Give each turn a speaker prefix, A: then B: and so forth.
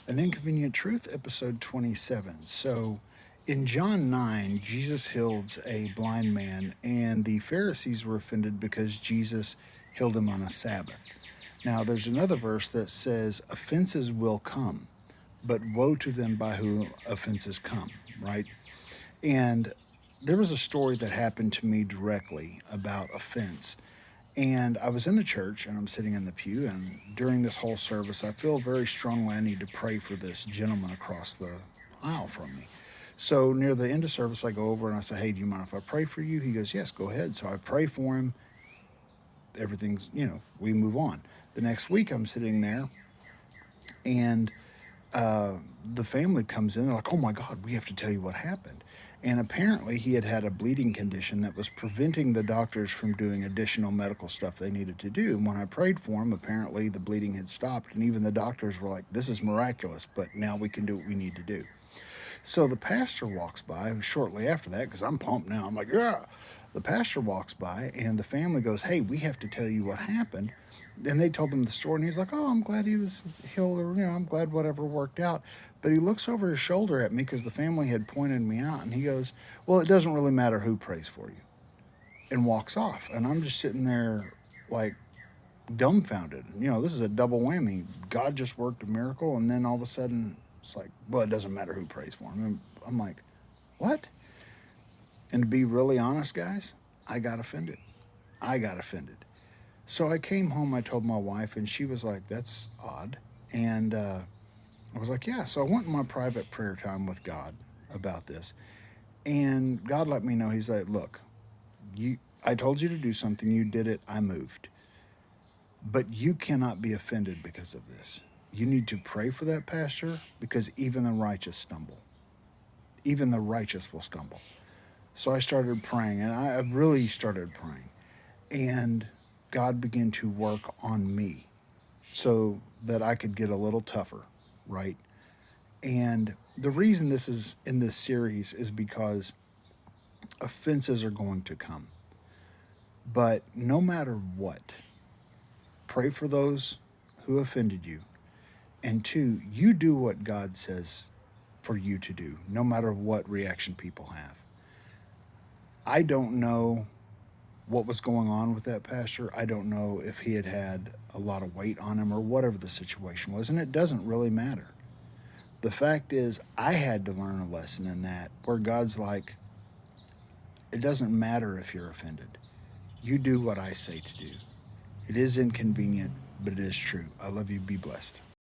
A: An Inconvenient Truth, episode 27. So, in John 9, Jesus heals a blind man, and the Pharisees were offended because Jesus healed him on a Sabbath. Now, there's another verse that says, offenses will come, but woe to them by whom offenses come, right? And there was a story that happened to me directly about offense. And I was in a church and I'm sitting in the pew, and during this whole service, I feel very strongly I need to pray for this gentleman across the aisle from me. So near the end of service, I go over and I say, "Hey, do you mind if I pray for you?" He goes, "Yes, go ahead." So I pray for him. Everything's, we move on. The next week, I'm sitting there, and uh, the family comes in. They're like, "Oh my God, we have to tell you what happened." And apparently, he had had a bleeding condition that was preventing the doctors from doing additional medical stuff they needed to do. And when I prayed for him, apparently the bleeding had stopped. And even the doctors were like, "This is miraculous, but now we can do what we need to do." So the pastor walks by shortly after that, because I'm pumped now. I'm like, "Yeah." The pastor walks by, and the family goes, "Hey, we have to tell you what happened." And they told him the story, and he's like, "Oh, I'm glad he was healed, or, I'm glad whatever worked out." But he looks over his shoulder at me because the family had pointed me out, and he goes, "Well, it doesn't really matter who prays for you," and walks off. And I'm just sitting there like dumbfounded. This is a double whammy. God just worked a miracle, and then all of a sudden it's like, well, it doesn't matter who prays for him. And I'm like, what? And to be really honest, guys, I got offended. I got offended. So I came home, I told my wife, and she was like, "That's odd." And I was like, "Yeah." So I went in my private prayer time with God about this. And God let me know, He's like, "Look, I told you to do something, you did it, I moved. But you cannot be offended because of this. You need to pray for that pastor, because even the righteous stumble. Even the righteous will stumble." So I started praying, and I really started praying. And God began to work on me so that I could get a little tougher, right? And the reason this is in this series is because offenses are going to come. But no matter what, pray for those who offended you. And two, you do what God says for you to do, no matter what reaction people have. I don't know what was going on with that pastor. I don't know if he had had a lot of weight on him or whatever the situation was, and it doesn't really matter. The fact is, I had to learn a lesson in that where God's like, it doesn't matter if you're offended. You do what I say to do. It is inconvenient, but it is true. I love you. Be blessed.